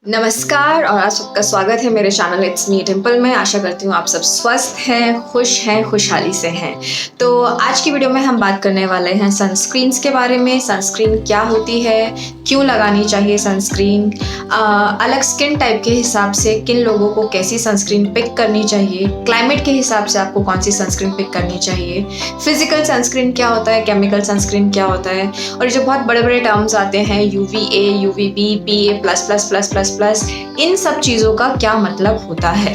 नमस्कार और आप सबका स्वागत है मेरे चैनल इट्स मी टिम्पल में। आशा करती हूँ आप सब स्वस्थ हैं, खुशहाली से हैं। तो आज की वीडियो में हम बात करने वाले हैं सनस्क्रीन्स के बारे में। सनस्क्रीन क्या होती है, क्यों लगानी चाहिए सनस्क्रीन, अलग स्किन टाइप के हिसाब से किन लोगों को कैसी सनस्क्रीन पिक करनी चाहिए, क्लाइमेट के हिसाब से आपको कौन सी सनस्क्रीन पिक करनी चाहिए, फिजिकल सनस्क्रीन क्या होता है, केमिकल सनस्क्रीन क्या होता है, और जो बहुत बड़े बड़े टर्म्स आते हैं UVA, UVB, PA+++++, इन सब चीज़ों का क्या मतलब होता है।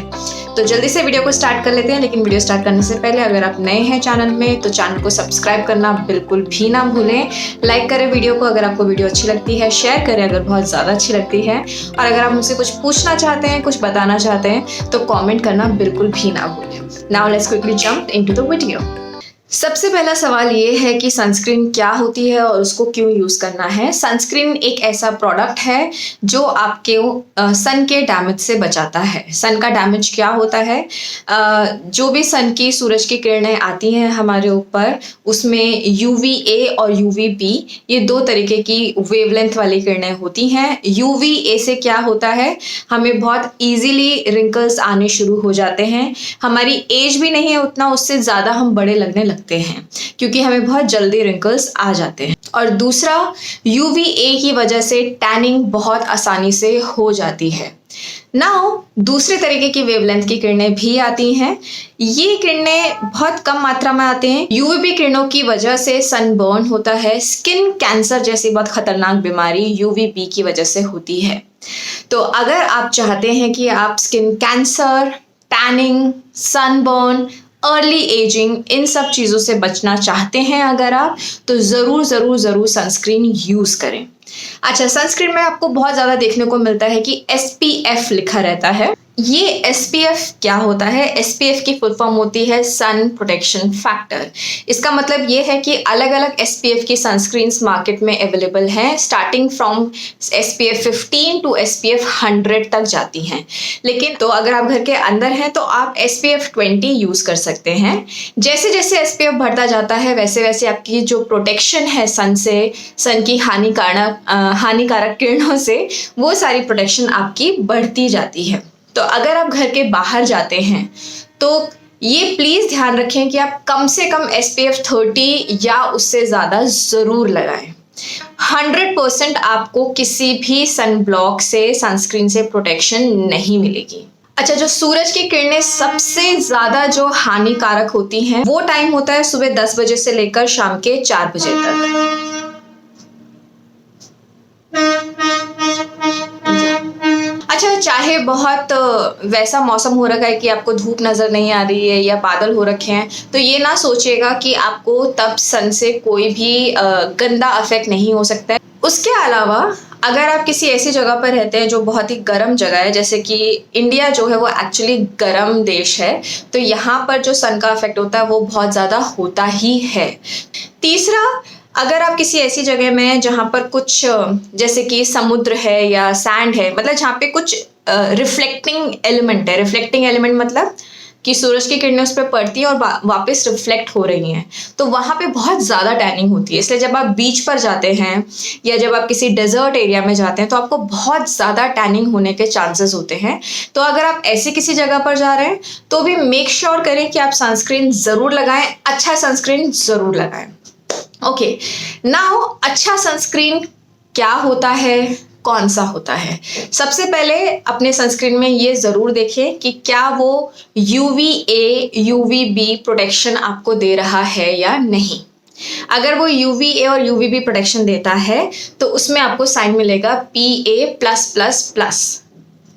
तो जल्दी से वीडियो को स्टार्ट कर लेते हैं। लेकिन वीडियो स्टार्ट करने से पहले अगर आप नए हैं चैनल में तो चैनल को सब्सक्राइब करना बिल्कुल भी ना भूलें। लाइक करें वीडियो को अगर आपको वीडियो अच्छी लगती है, शेयर करें अगर बहुत ज़्यादा अच्छी लगती है, और अगर आप मुझसे कुछ पूछना चाहते हैं, कुछ बताना चाहते हैं तो कॉमेंट करना बिल्कुल भी ना भूलें। Now let's quickly jump into the video. सबसे पहला सवाल ये है कि सनस्क्रीन क्या होती है और उसको क्यों यूज़ करना है। सनस्क्रीन एक ऐसा प्रोडक्ट है जो आपके सन के डैमेज से बचाता है। सन का डैमेज क्या होता है, जो भी सन की सूरज की किरणें आती हैं हमारे ऊपर, उसमें UVA और UVB ये दो तरीके की वेवलेंथ वाली किरणें होती हैं। UVA से क्या होता है, हमें बहुत ईजीली रिंकल्स आने शुरू हो जाते हैं। हमारी एज भी नहीं है उतना, उससे ज़्यादा हम बड़े लगने लगते हैं क्योंकि हमें बहुत जल्दी रिंकल्स आ जाते हैं। और दूसरा, UVA की वजह से टैनिंग बहुत आसानी से हो जाती है। नाउ दूसरे तरीके की वेवलेंथ की किरणें भी आती हैं। ये किरणें बहुत कम मात्रा में आते हैं। UVB किरणों की वजह से सनबर्न होता है। स्किन कैंसर जैसी बहुत खतरनाक बीमारी UVB की वजह से होती है। तो अगर आप चाहते हैं कि आप skin cancer, tanning, sunburn, early aging, इन सब चीज़ों से बचना चाहते हैं अगर आप, तो ज़रूर सनस्क्रीन यूज़ करें। अच्छा, सनस्क्रीन में आपको बहुत ज़्यादा देखने को मिलता है कि SPF लिखा रहता है। ये SPF क्या होता है? SPF की फुल फॉर्म होती है सन प्रोटेक्शन फैक्टर। इसका मतलब ये है कि अलग अलग SPF की सनस्क्रीन्स मार्केट में अवेलेबल हैं, starting from SPF 15 to SPF 100 तक जाती हैं। लेकिन तो अगर आप घर के अंदर हैं तो आप SPF 20 यूज़ कर सकते हैं। जैसे जैसे SPF बढ़ता जाता है वैसे वैसे आपकी जो प्रोटेक्शन है सन से, सन की हानिकारक किरणों से, वो सारी प्रोटेक्शन आपकी बढ़ती जाती है। तो अगर आप घर के बाहर जाते हैं तो ये प्लीज़ ध्यान रखें कि आप कम से कम SPF 30 या उससे ज़्यादा ज़रूर लगाएं। 100% आपको किसी भी सन ब्लॉक से, सनस्क्रीन से प्रोटेक्शन नहीं मिलेगी। अच्छा, जो सूरज की किरणें सबसे ज़्यादा जो हानिकारक होती हैं वो टाइम होता है सुबह 10 बजे से लेकर शाम के 4 बजे तक। अच्छा, चाहे बहुत वैसा मौसम हो रखा है कि आपको धूप नज़र नहीं आ रही है या बादल हो रखे हैं, तो ये ना सोचिएगा कि आपको तब सन से कोई भी गंदा अफेक्ट नहीं हो सकता है। उसके अलावा अगर आप किसी ऐसी जगह पर रहते हैं जो बहुत ही गर्म जगह है, जैसे कि इंडिया जो है वो एक्चुअली गर्म देश है, तो यहाँ पर जो सन का अफेक्ट होता है वो बहुत ज़्यादा होता ही है। तीसरा, अगर आप किसी ऐसी जगह में हैं जहाँ पर कुछ जैसे कि समुद्र है या सैंड है, मतलब जहाँ पे कुछ रिफ्लेक्टिंग एलिमेंट है। रिफ्लेक्टिंग एलिमेंट मतलब कि सूरज की किरणें उस पर पड़ती हैं और वापस रिफ्लेक्ट हो रही हैं, तो वहाँ पे बहुत ज़्यादा टैनिंग होती है। इसलिए जब आप बीच पर जाते हैं या जब आप किसी डेजर्ट एरिया में जाते हैं तो आपको बहुत ज़्यादा टैनिंग होने के चांसेस होते हैं। तो अगर आप ऐसी किसी जगह पर जा रहे हैं तो भी मेक श्योर करें कि आप सनस्क्रीन ज़रूर लगाएं, अच्छा सनस्क्रीन ज़रूर लगाएं। ओके, नाउ अच्छा सनस्क्रीन क्या होता है, कौन सा होता है? सबसे पहले अपने सनस्क्रीन में ये ज़रूर देखें कि क्या वो UVA, UVB प्रोटेक्शन आपको दे रहा है या नहीं। अगर वो UVA और UVB प्रोटेक्शन देता है तो उसमें आपको साइन मिलेगा PA+++।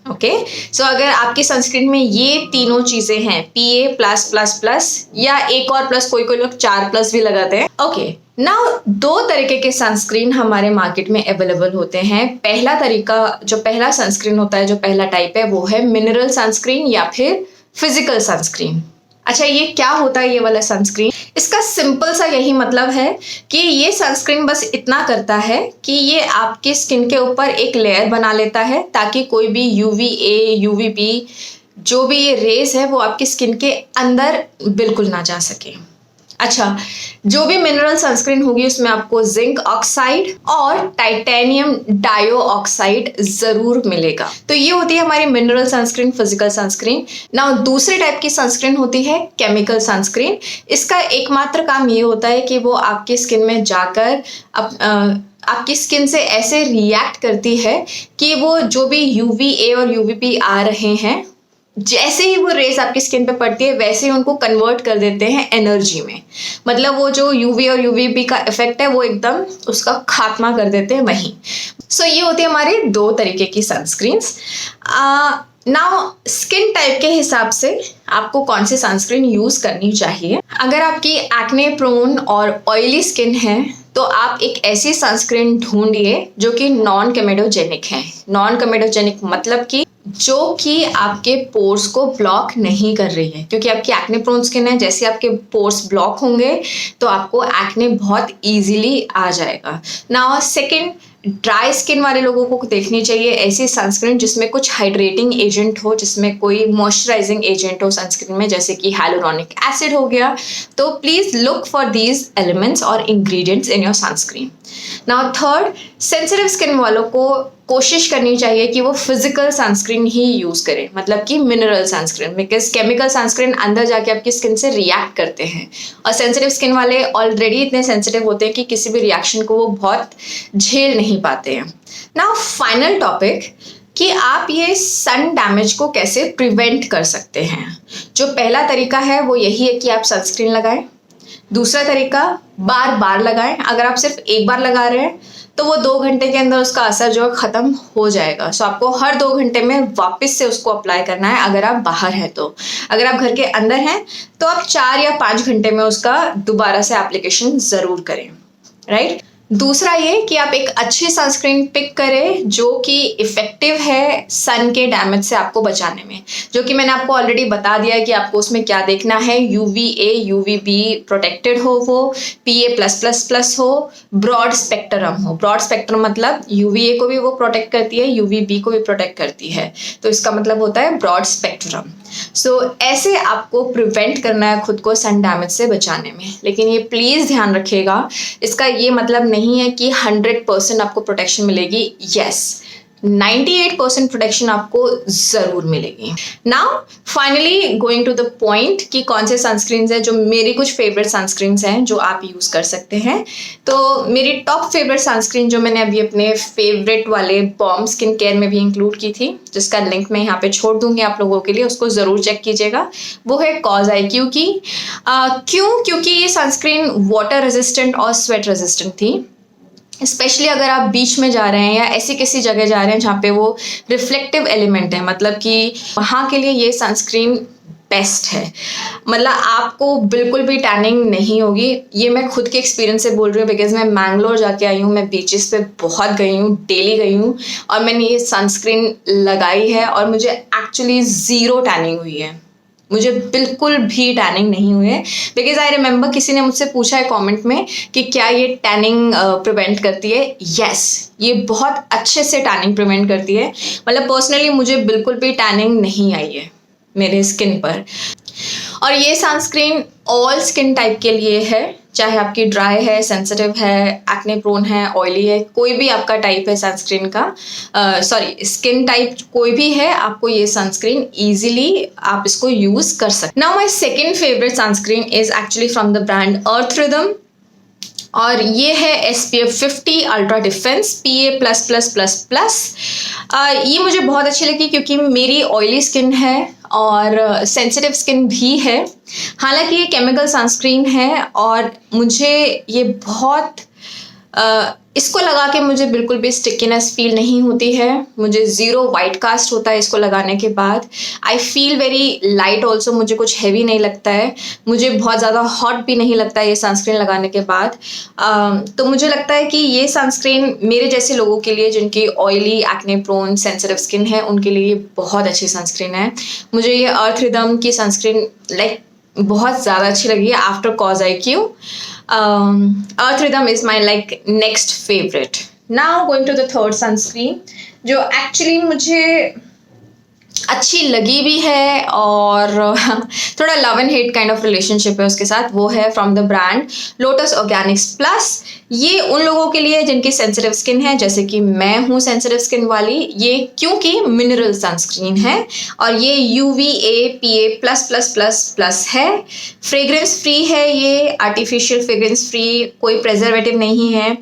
ओके, सो अगर आपकी सनस्क्रीन में ये तीनों चीज़ें हैं, PA+++ या एक और प्लस, कोई लोग 4+ भी लगाते हैं। ओके, नाउ दो तरीके के सनस्क्रीन हमारे मार्केट में अवेलेबल होते हैं। पहला तरीका, जो पहला सनस्क्रीन होता है, जो पहला टाइप है, वो है मिनरल सनस्क्रीन या फिर फिजिकल सनस्क्रीन। अच्छा, ये क्या होता है ये वाला सनस्क्रीन? इसका सिंपल सा यही मतलब है कि ये सनस्क्रीन बस इतना करता है कि ये आपकी स्किन के ऊपर एक लेयर बना लेता है ताकि कोई भी UVA, UVB जो भी ये रेज है वो आपकी स्किन के अंदर बिल्कुल ना जा सके। अच्छा, जो भी मिनरल सनस्क्रीन होगी उसमें आपको जिंक ऑक्साइड और टाइटेनियम डायो ऑक्साइड जरूर मिलेगा। तो ये होती है हमारी mineral sunscreen, physical sunscreen. Now दूसरे टाइप की सनस्क्रीन होती है केमिकल सनस्क्रीन। इसका एकमात्र काम ये होता है कि वो आपकी स्किन में जाकर आपकी स्किन से ऐसे रिएक्ट करती है कि वो जो भी UVA और UVB आ रहे हैं, जैसे ही वो रेज आपकी स्किन पे पड़ती है वैसे ही उनको कन्वर्ट कर देते हैं एनर्जी में। मतलब वो जो UV और UVB का इफेक्ट है वो एकदम उसका खात्मा कर देते हैं वहीं। सो ये होती है हमारे दो तरीके की सनस्क्रीन्स। नाउ स्किन टाइप के हिसाब से आपको कौन सी सनस्क्रीन यूज करनी चाहिए। अगर आपकी एक्ने प्रोन और ऑयली स्किन है तो आप एक ऐसी सनस्क्रीन ढूंढिए जो कि नॉन कमेडोजेनिक है। नॉन कमेडोजेनिक मतलब कि जो कि आपके पोर्स को ब्लॉक नहीं कर रही है, क्योंकि आपकी एक्ने प्रोन स्किन है, जैसे आपके पोर्स ब्लॉक होंगे तो आपको एक्ने बहुत इजीली आ जाएगा। नाउ सेकंड, ड्राई स्किन वाले लोगों को देखनी चाहिए ऐसी सनस्क्रीन जिसमें कुछ हाइड्रेटिंग एजेंट हो, जिसमें कोई मॉइस्चराइजिंग एजेंट हो सनस्क्रीन में, जैसे कि हाइलुरोनिक एसिड हो गया। तो please look for these elements और ingredients in your sunscreen. Now third, sensitive skin वालों को कोशिश करनी चाहिए कि वो फिजिकल सनस्क्रीन ही यूज करें, मतलब कि mineral sunscreen, because chemical sunscreen अंदर जाके आपकी स्किन से रिएक्ट करते हैं और सेंसिटिव स्किन वाले ऑलरेडी इतने सेंसिटिव होते हैं कि किसी भी रिएक्शन को वो बहुत झेल नहीं पाते हैं। नाउ फाइनल टॉपिक कि आप ये सन डैमेज को कैसे प्रिवेंट कर सकते हैं। जो पहला तरीका है वो यही है कि आप सनस्क्रीन लगाएं। दूसरा तरीका, बार बार लगाएं। अगर आप सिर्फ एक बार लगा रहे हैं तो वो 2 घंटे के अंदर उसका असर जो है खत्म हो जाएगा। सो आपको हर 2 घंटे में वापस से उसको अप्लाई करना है अगर आप बाहर हैं तो। अगर आप घर के अंदर हैं तो आप 4 या 5 घंटे में उसका दोबारा से एप्लीकेशन जरूर करें, राइट। दूसरा ये कि आप एक अच्छी सनस्क्रीन पिक करें जो कि इफेक्टिव है सन के डैमेज से आपको बचाने में, जो कि मैंने आपको ऑलरेडी बता दिया है कि आपको उसमें क्या देखना है। UVA UVB प्रोटेक्टेड हो, वो PA+++ हो, ब्रॉड स्पेक्ट्रम हो। ब्रॉड स्पेक्ट्रम मतलब UVA को भी वो प्रोटेक्ट करती है, UVB को भी प्रोटेक्ट करती है, तो इसका मतलब होता है ब्रॉड स्पेक्ट्रम। सो ऐसे आपको प्रिवेंट करना है खुद को सन डैमेज से बचाने में। लेकिन ये प्लीज ध्यान रखिएगा, इसका ये मतलब नहीं है कि 100% आपको प्रोटेक्शन मिलेगी। यस, 98% प्रोटेक्शन आपको जरूर मिलेगी। Now finally going to the point कि कौन से सनस्क्रीन्स हैं जो मेरी कुछ फेवरेट सनस्क्रीन्स हैं जो आप यूज कर सकते हैं। तो मेरी टॉप फेवरेट सनस्क्रीन जो मैंने अभी अपने फेवरेट वाले बॉम स्किन केयर में भी इंक्लूड की थी, जिसका लिंक मैं यहाँ पे छोड़ दूंगी आप लोगों के लिए, उसको जरूर चेक कीजिएगा, वो है कॉज IQ की। क्योंकि ये सनस्क्रीन वाटर रेजिस्टेंट और स्वेट रेजिस्टेंट थी। स्पेशली अगर आप बीच में जा रहे हैं या ऐसी किसी जगह जा रहे हैं जहाँ पे वो रिफ्लेक्टिव एलिमेंट है, मतलब कि वहाँ के लिए ये सनस्क्रीन बेस्ट है। मतलब आपको बिल्कुल भी टैनिंग नहीं होगी। ये मैं खुद के एक्सपीरियंस से बोल रही हूँ, बिकॉज मैं मैंगलोर जाके आई हूँ, मैं बीचेस पे बहुत गई हूँ, डेली गई हूँ, और मैंने ये सनस्क्रीन लगाई है और मुझे एक्चुअली 0 टैनिंग हुई है। मुझे बिल्कुल भी टैनिंग नहीं हुई है। बिकॉज आई रिमेंबर किसी ने मुझसे पूछा है कमेंट में कि क्या ये टैनिंग प्रिवेंट करती है। यस, ये बहुत अच्छे से टैनिंग प्रिवेंट करती है। मतलब पर्सनली मुझे बिल्कुल भी टैनिंग नहीं आई है मेरे स्किन पर। और ये सनस्क्रीन ऑल स्किन टाइप के लिए है, चाहे आपकी ड्राई है, सेंसिटिव है, एक्ने प्रोन है, ऑयली है, कोई भी आपका टाइप है सनस्क्रीन का, स्किन टाइप कोई भी है, आपको ये सनस्क्रीन इजीली आप इसको यूज कर सकते। Now my second favourite sunscreen is actually from the brand Earth Rhythm, और ये है SPF 50 अल्ट्रा डिफेंस PA++++। ये मुझे बहुत अच्छी लगी क्योंकि मेरी ऑयली स्किन है और सेंसिटिव स्किन भी है। हालांकि ये केमिकल सनस्क्रीन है और मुझे ये बहुत इसको लगा के मुझे बिल्कुल भी स्टिकीनेस फील नहीं होती है। मुझे 0 वाइट कास्ट होता है इसको लगाने के बाद। I feel very light also, मुझे कुछ हैवी नहीं लगता है, मुझे बहुत ज़्यादा हॉट भी नहीं लगता है ये सनस्क्रीन लगाने के बाद। तो मुझे लगता है कि ये सनस्क्रीन मेरे जैसे लोगों के लिए जिनकी oily, acne prone, sensitive skin है, उनके लिए बहुत अच्छी सनस्क्रीन है। मुझे ये अर्थ रिदम की सनस्क्रीन बहुत ज़्यादा अच्छी लगी है after cause IQ। Earth Rhythm is my next favorite. Now going to the third sunscreen, जो actually मुझे अच्छी लगी भी है और थोड़ा love and hate kind of relationship है उसके साथ। वो है from the brand lotus Organics plus. ये उन लोगों के लिए जिनकी सेंसिटिव स्किन है, जैसे कि मैं हूँ सेंसिटिव स्किन वाली। ये क्योंकि मिनरल सनस्क्रीन है और ये UVA PA plus plus plus plus है। फ्रेग्रेंस फ्री है, ये आर्टिफिशियल फ्रेग्रेंस फ्री, कोई प्रेजर्वेटिव नहीं है।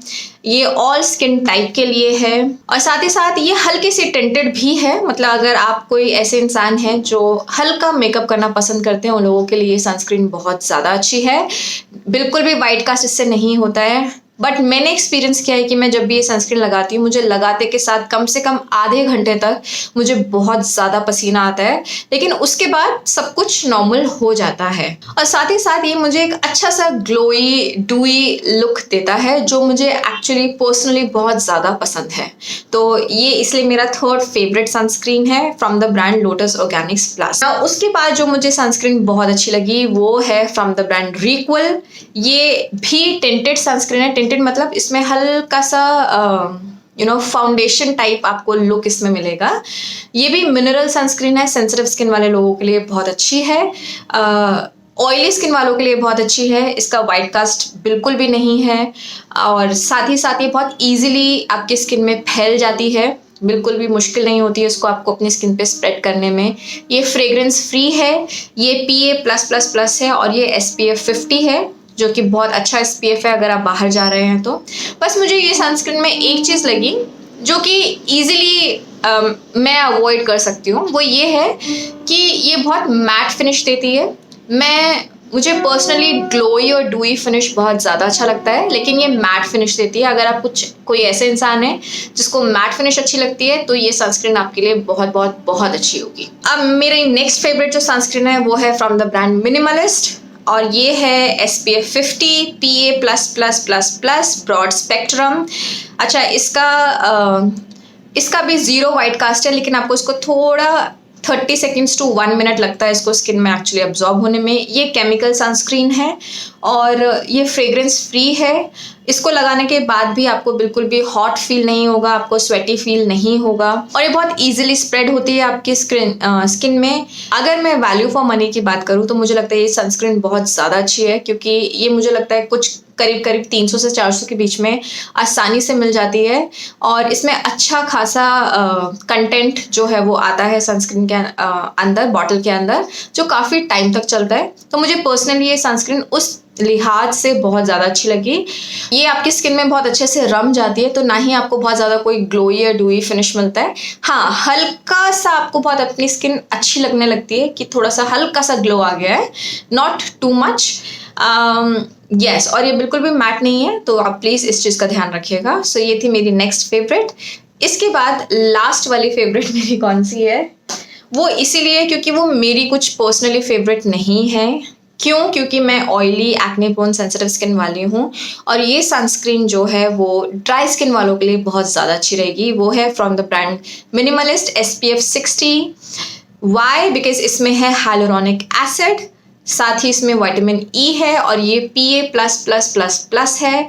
ये ऑल स्किन टाइप के लिए है और साथ ही साथ ये हल्के से टिंटेड भी है। मतलब अगर आप कोई ऐसे इंसान हैं जो हल्का मेकअप करना पसंद करते हैं, उन लोगों के लिए ये सनस्क्रीन बहुत ज़्यादा अच्छी है। बिल्कुल भी वाइट कास्ट इससे नहीं होता है। बट मैंने एक्सपीरियंस किया है कि मैं जब भी ये सनस्क्रीन लगाती हूँ, मुझे लगाते के साथ कम से कम आधे घंटे तक मुझे बहुत ज़्यादा पसीना आता है, लेकिन उसके बाद सब कुछ नॉर्मल हो जाता है। और साथ ही साथ ये मुझे एक अच्छा सा ग्लोई डूई लुक देता है, जो मुझे एक्चुअली पर्सनली बहुत ज़्यादा पसंद है। तो ये इसलिए मेरा थर्ड फेवरेट सनस्क्रीन है from the brand lotus Organics plus. उसके बाद जो मुझे सनस्क्रीन बहुत अच्छी लगी वो है फ्रॉम द ब्रांड रिक्वल। ये भी टिंटेड सनस्क्रीन है। टिंटेड मतलब इसमें हल्का सा फाउंडेशन टाइप आपको लुक इसमें मिलेगा। ये भी मिनरल सनस्क्रीन है, सेंसिटिव स्किन वाले लोगों के लिए बहुत अच्छी है, ऑयली स्किन वालों के लिए बहुत अच्छी है। इसका वाइट कास्ट बिल्कुल भी नहीं है और साथ ही साथ ये बहुत इजीली आपकी स्किन में फैल जाती है। बिल्कुल भी मुश्किल नहीं होती है इसको आपको अपनी स्किन पे स्प्रेड करने में। ये फ्रेग्रेंस फ्री है, ये PA प्लस प्लस प्लस है और ये SPF 50 है, जो कि बहुत अच्छा SPF है अगर आप बाहर जा रहे हैं तो। बस मुझे ये सनस्क्रीन में एक चीज़ लगी जो कि ईजिली मैं अवॉइड कर सकती हूँ, वो ये है कि ये बहुत मैट फिनिश देती है। मुझे पर्सनली ग्लोई और डूई फिनिश बहुत ज़्यादा अच्छा लगता है, लेकिन ये मैट फिनिश देती है। अगर आप कोई ऐसे इंसान है जिसको मैट फिनिश अच्छी लगती है तो ये सनस्क्रीन आपके लिए बहुत बहुत बहुत अच्छी होगी। अब मेरी नेक्स्ट फेवरेट जो सनस्क्रीन है वो है फ्रॉम द ब्रांड मिनिमलिस्ट और ये है SPF 50 PA plus plus plus plus broad spectrum. अच्छा, इसका भी ज़ीरो वाइट कास्ट है, लेकिन आपको इसको थोड़ा 30 सेकेंड्स टू 1 मिनट लगता है इसको स्किन में एक्चुअली अब्जॉर्ब होने में। ये केमिकल सनस्क्रीन है और ये फ्रेग्रेंस फ्री है। इसको लगाने के बाद भी आपको बिल्कुल भी हॉट फील नहीं होगा, आपको स्वेटी फील नहीं होगा और ये बहुत इजीली स्प्रेड होती है आपकी स्किन में। अगर मैं वैल्यू फॉर मनी की बात करूँ तो मुझे लगता है ये सनस्क्रीन बहुत ज़्यादा अच्छी है, क्योंकि ये मुझे लगता है कुछ करीब 300 से 400 के बीच में आसानी से मिल जाती है और इसमें अच्छा खासा कंटेंट जो है वो आता है सनस्क्रीन के अंदर, बॉटल के अंदर, जो काफ़ी टाइम तक चलता है। तो मुझे पर्सनली ये सनस्क्रीन उस लिहाज से बहुत ज़्यादा अच्छी लगी। ये आपकी स्किन में बहुत अच्छे से रम जाती है, तो ना ही आपको बहुत ज़्यादा कोई ग्लोई या डूई फिनिश मिलता है। हाँ, हल्का सा आपको बहुत अपनी स्किन अच्छी लगने लगती है कि थोड़ा सा हल्का सा ग्लो आ गया है, नॉट टू मच। यस, और ये बिल्कुल भी मैट नहीं है, तो आप प्लीज़ इस चीज़ का ध्यान रखिएगा। सो ये थी मेरी नेक्स्ट फेवरेट। इसके बाद लास्ट वाली फेवरेट मेरी कौन सी है, वो इसीलिए क्योंकि वो मेरी कुछ पर्सनली फेवरेट नहीं है। क्यों? क्योंकि मैं oily, acne prone, sensitive skin वाली हूँ और ये सनस्क्रीन जो है वो ड्राई स्किन वालों के लिए बहुत ज़्यादा अच्छी रहेगी। वो है from the brand minimalist SPF 60। Why? Because इसमें है हाइलुरोनिक एसिड, साथ ही इसमें विटामिन E है और ये PA plus plus plus plus है।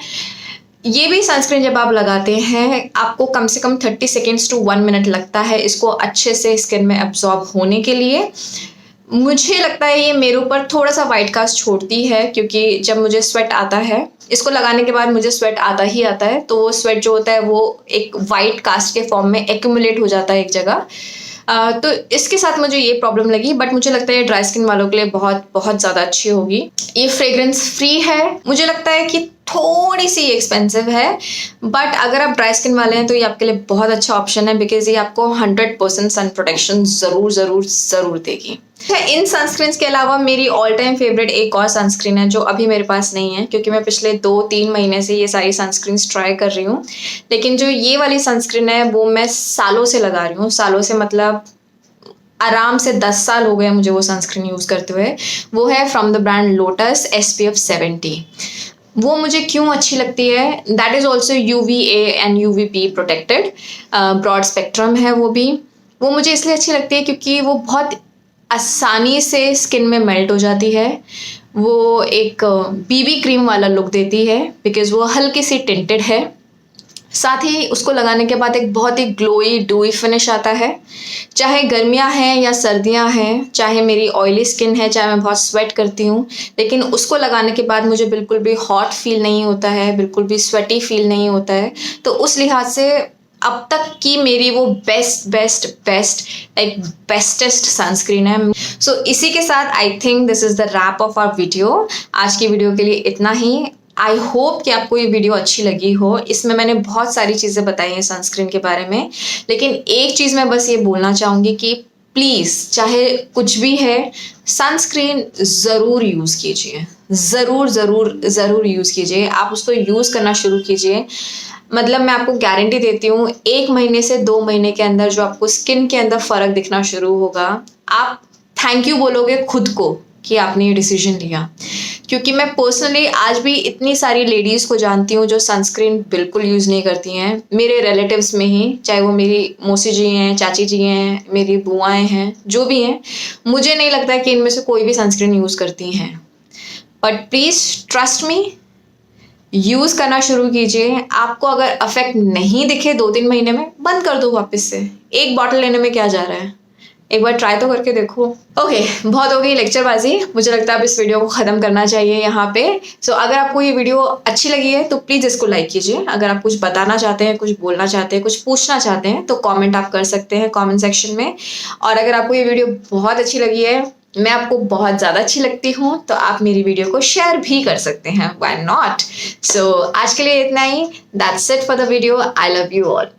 ये भी सनस्क्रीन जब आप लगाते हैं आपको कम से कम 30 सेकेंड्स टू 1 मिनट लगता है इसको अच्छे से स्किन में एब्जॉर्ब होने के लिए। मुझे लगता है ये मेरे ऊपर थोड़ा सा वाइट कास्ट छोड़ती है, क्योंकि जब मुझे स्वेट आता है, इसको लगाने के बाद मुझे स्वेट आता ही आता है, तो वो स्वेट जो होता है वो एक वाइट कास्ट के फॉर्म में एक्यूमुलेट हो जाता है एक जगह। तो इसके साथ मुझे ये प्रॉब्लम लगी, बट मुझे लगता है ये ड्राई स्किन वालों के लिए बहुत बहुत ज़्यादा अच्छी होगी। ये फ्रेग्रेंस फ्री है। मुझे लगता है कि थोड़ी सी एक्सपेंसिव है, बट अगर आप ड्राई स्किन वाले हैं तो ये आपके लिए बहुत अच्छा ऑप्शन है, बिकॉज ये आपको 100% सन प्रोटेक्शन ज़रूर ज़रूर ज़रूर देगी। इन सनस्क्रीन के अलावा मेरी ऑल टाइम फेवरेट एक और सनस्क्रीन है जो अभी मेरे पास नहीं है, क्योंकि मैं पिछले 2-3 महीने से ये सारी सनस्क्रीन ट्राई कर रही हूँ। लेकिन जो ये वाली सनस्क्रीन है वो मैं सालों से लगा रही हूँ। सालों से मतलब आराम से 10 साल हो गए मुझे वो सनस्क्रीन यूज़ करते हुए। वो है from the brand lotus SPF 70। वो मुझे क्यों अच्छी लगती है, that is also UVA and UVB protected, broad spectrum है वो मुझे इसलिए अच्छी लगती है क्योंकि वो बहुत आसानी से स्किन में मेल्ट हो जाती है। वो एक BB क्रीम वाला लुक देती है, बिकॉज़ वो हल्की सी टिंटेड है साथ ही उसको लगाने के बाद एक बहुत ही ग्लोई डूई फिनिश आता है। चाहे गर्मियां हैं या सर्दियां हैं, चाहे मेरी ऑयली स्किन है, चाहे मैं बहुत स्वेट करती हूँ, लेकिन उसको लगाने के बाद मुझे बिल्कुल भी हॉट फील नहीं होता है, बिल्कुल भी स्वेटी फील नहीं होता है। तो उस लिहाज से अब तक की मेरी वो बेस्ट एक बेस्टेस्ट सनस्क्रीन है। सो इसी के साथ I think this is the wrap of our video. आज की वीडियो के लिए इतना ही। आई होप कि आपको ये वीडियो अच्छी लगी हो। इसमें मैंने बहुत सारी चीज़ें बताई हैं सनस्क्रीन के बारे में, लेकिन एक चीज़ मैं बस ये बोलना चाहूँगी कि प्लीज़, चाहे कुछ भी है, सनस्क्रीन ज़रूर यूज़ कीजिए, ज़रूर यूज़ कीजिए। आप उसको यूज़ करना शुरू कीजिए। मतलब मैं आपको गारंटी देती हूँ 1 महीने से 2 महीने के अंदर जो आपको स्किन के अंदर फ़र्क दिखना शुरू होगा, आप थैंक यू बोलोगे खुद को कि आपने ये डिसीजन लिया। क्योंकि मैं पर्सनली आज भी इतनी सारी लेडीज़ को जानती हूँ जो सनस्क्रीन बिल्कुल यूज़ नहीं करती हैं, मेरे रिलेटिव्स में ही, चाहे वो मेरी मौसी जी हैं, चाची जी हैं, मेरी बुआएं हैं, जो भी हैं, मुझे नहीं लगता कि इनमें से कोई भी सनस्क्रीन यूज़ करती हैं। But please trust me, use करना शुरू कीजिए। आपको अगर अफेक्ट नहीं दिखे 2-3 महीने में, बंद कर दो वापस से। एक बॉटल लेने में क्या जा रहा है, एक बार ट्राई तो करके देखो। ओके, बहुत हो गई लेक्चरबाजी। मुझे लगता है अब इस वीडियो को ख़त्म करना चाहिए यहाँ पे। सो अगर आपको ये वीडियो अच्छी लगी है तो प्लीज़ इसको लाइक कीजिए। अगर आप कुछ बताना चाहते हैं, कुछ बोलना चाहते हैं, कुछ पूछना चाहते हैं, तो कमेंट आप कर सकते हैं कमेंट सेक्शन में। और अगर आपको ये वीडियो बहुत अच्छी लगी है, मैं आपको बहुत ज़्यादा अच्छी लगती हूँ, तो आप मेरी वीडियो को शेयर भी कर सकते हैं, व्हाई नॉट। सो आज के लिए इतना ही। That's it for the video. I love you all.